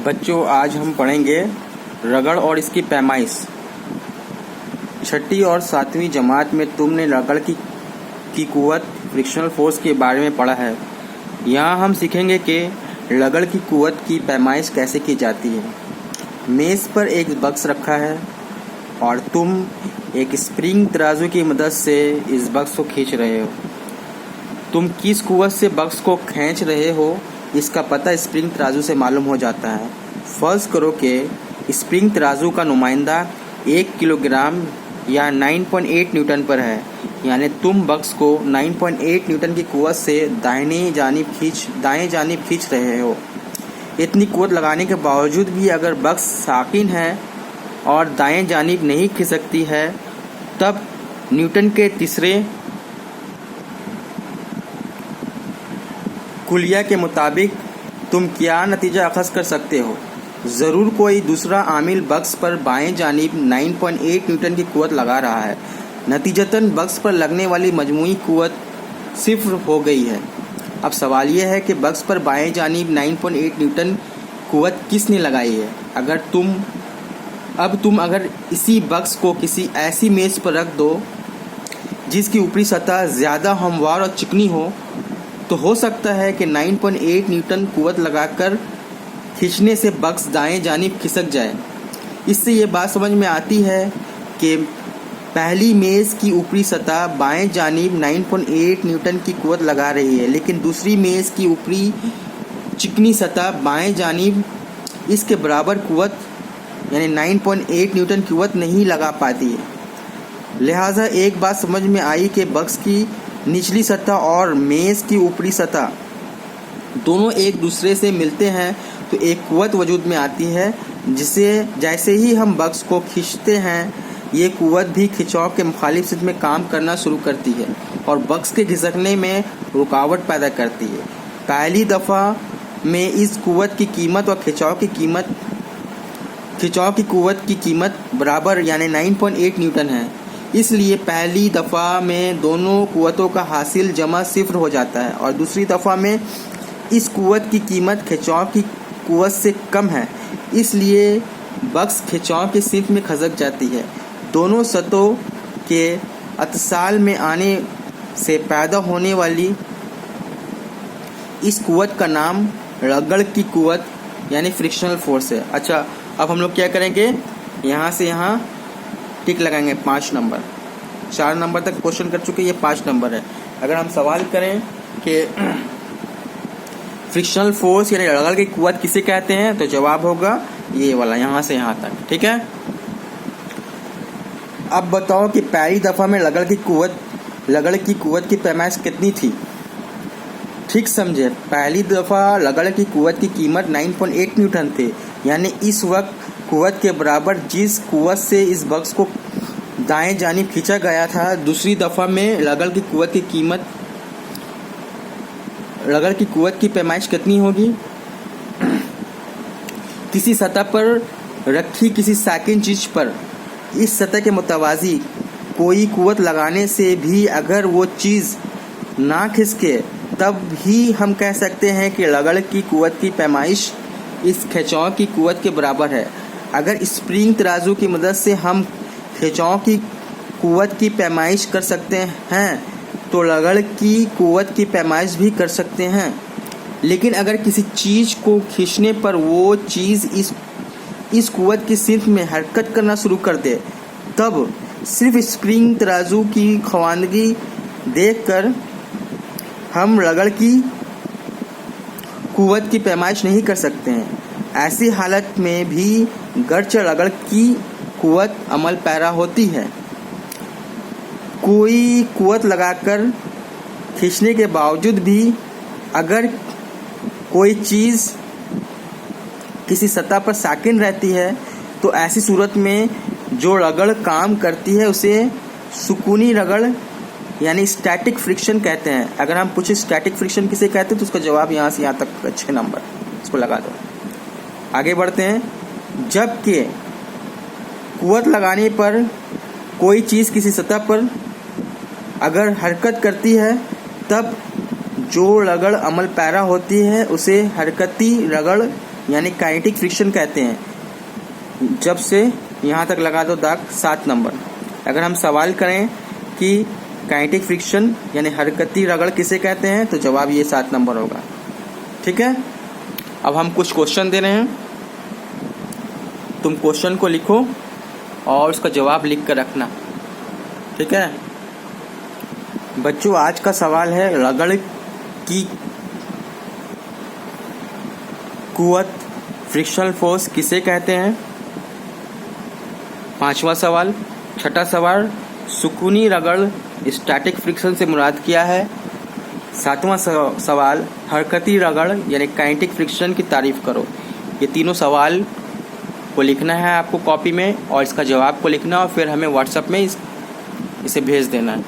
बच्चों, आज हम पढ़ेंगे रगड़ और इसकी पैमाइश। छठी और सातवीं जमात में तुमने रगड़ की कुव्वत फ्रिक्शनल फोर्स के बारे में पढ़ा है। यहाँ हम सीखेंगे कि रगड़ की कुव्वत की पैमाइश कैसे की जाती है। मेज पर एक बक्स रखा है और तुम एक स्प्रिंग तराजू की मदद से इस बक्स को खींच रहे हो। तुम किस कुव्वत से बक्स को खींच रहे हो इसका पता स्प्रिंग तराजू से मालूम हो जाता है। फर्ज करो कि स्प्रिंग तराजू का नुमाइंदा 1 किलोग्राम या 9.8 न्यूटन पर है, यानी तुम बक्स को 9.8 न्यूटन की कुव्वत से दाएं जानिब खींच रहे हो। इतनी कुव्वत लगाने के बावजूद भी अगर बक्स साकिन है और दाएं जानिब नहीं खिसकती है, तब न्यूटन के तीसरे कुलिया के मुताबिक तुम क्या नतीजा अखज़ कर सकते हो। ज़रूर कोई दूसरा आमिल बक्स पर बाएं जानिब 9.8 न्यूटन की कुव्वत लगा रहा है। नतीजतन बक्स पर लगने वाली मजमूई कुव्वत 0 हो गई है। अब सवाल यह है कि बक्स पर बाएं जानिब 9.8 न्यूटन कुव्वत किसने लगाई है। तुम अगर इसी बक्स को किसी ऐसी मेज पर रख दो जिसकी ऊपरी सतह ज़्यादा हमवार और चिकनी हो, तो हो सकता है कि 9.8 न्यूटन कुव्वत लगाकर खींचने से बक्स दाएं जानिब खिसक जाए। इससे ये बात समझ में आती है कि पहली मेज़ की ऊपरी सतह बाएं जानिब 9.8 न्यूटन की कुव्वत लगा रही है, लेकिन दूसरी मेज़ की ऊपरी चिकनी सतह बाएं जानिब इसके बराबर कुव्वत यानी 9.8 न्यूटन कुव्वत नहीं लगा पाती है। लिहाजा एक बात समझ में आई कि बक्स की निचली सतह और मेज़ की ऊपरी सतह दोनों एक दूसरे से मिलते हैं तो एक कुव्वत वजूद में आती है, जिसे जैसे ही हम बक्स को खींचते हैं ये कुव्वत भी खिंचाव के मुखालिफ सिद्ध में काम करना शुरू करती है और बक्स के खिसकने में रुकावट पैदा करती है। पहली दफ़ा में इस कुव्वत की कीमत और खिंचाव की कुव्वत की कीमत बराबर यानी 9.8 न्यूटन है। इसलिए पहली दफ़ा में दोनों कुव्वतों का हासिल जमा 0 हो जाता है और दूसरी दफ़ा में इस कुव्वत की कीमत खिंचाव की कुव्वत से कम है, इसलिए बक्स खिंचाव की सिंक में खसक जाती है। दोनों सतहों के अतसाल में आने से पैदा होने वाली इस कुव्वत का नाम रगड़ की कुव्वत यानी फ्रिक्शनल फोर्स है। अच्छा, अब हम लोग क्या करेंगे, यहाँ से यहाँ टिक लगाएंगे 5 नंबर। 4 नंबर तक क्वेश्चन कर चुके, ये 5 नंबर है। अगर हम सवाल करें कि फ्रिक्शनल फोर्स यानी रगड़ की कुव्वत किसे कहते हैं, तो जवाब होगा ये वाला, यहाँ से यहाँ तक। ठीक है। अब बताओ कि पहली दफ़ा में रगड़ की कुव्वत की पैमाइश कितनी थी। ठीक समझे, पहली दफ़ा रगड़ की कुव्वत की कीमत 9.8 न्यूटन थे, यानी इस वक्त कुव्वत के बराबर जिस कुव्वत से इस बक्स को दाएं जानिब खींचा गया था। दूसरी दफ़ा में रगड़ की कुव्वत की पैमाइश कितनी होगी। किसी सतह पर रखी किसी साकिन चीज़ पर इस सतह के मुतवाज़ी कोई कुव्वत लगाने से भी अगर वो चीज़ ना खिसके, तब ही हम कह सकते हैं कि रगड़ की कुव्वत की पैमाइश इस खिंचाव की कुव्वत के बराबर है। अगर स्प्रिंग तराजू की मदद से हम खिंचाव की कुव्वत की पैमाइश कर सकते हैं, तो रगड़ की कुव्वत की पैमाइश भी कर सकते हैं। लेकिन अगर किसी चीज़ को खींचने पर वो चीज़ इस कुव्वत की सिंक में हरकत करना शुरू कर दे, तब सिर्फ स्प्रिंग तराजू की खवानगी देखकर हम रगड़ की कुव्वत की पैमाइश नहीं कर सकते हैं। ऐसी हालत में भी गर्चे रगड़ की कुव्वत अमल पैरा होती है। कोई कुव्वत लगाकर खींचने के बावजूद भी अगर कोई चीज़ किसी सतह पर साकिन रहती है, तो ऐसी सूरत में जो रगड़ काम करती है उसे सुकूनी रगड़ यानी स्टैटिक फ्रिक्शन कहते हैं। अगर हम पूछे स्टैटिक फ्रिक्शन किसे कहते हैं, तो उसका जवाब यहाँ से यहाँ तक 6 नंबर, इसको लगा दो। आगे बढ़ते हैं। जबकि कुव्वत लगाने पर कोई चीज़ किसी सतह पर अगर हरकत करती है, तब जो रगड़ अमल पैरा होती है उसे हरकती रगड़ یعنی کائنیٹک فرکشن کہتے ہیں. جب سے یہاں تک لگا دو داغ 7 نمبر. اگر ہم سوال کریں کہ کائنیٹک فرکشن یعنی حرکتی رگڑ کسے کہتے ہیں تو جواب یہ 7 نمبر ہوگا. ٹھیک ہے. اب ہم کچھ کوشچن دے رہے ہیں, تم کوشچن کو لکھو اور اس کا جواب لکھ کر رکھنا. ٹھیک ہے بچوں, آج کا سوال ہے رگڑ کی قوت فرکشنل فورس کسے کہتے ہیں. 5واں سوال. 6واں سوال, سکونی رگڑ اسٹیٹک فرکشن سے مراد کیا ہے. 7واں سوال, حرکتی رگڑ یعنی کائنیٹک فرکشن کی تعریف کرو. یہ تینوں سوال کو لکھنا ہے آپ کو کاپی میں, اور اس کا جواب کو لکھنا اور پھر ہمیں واٹس ایپ میں اسے بھیج دینا ہے.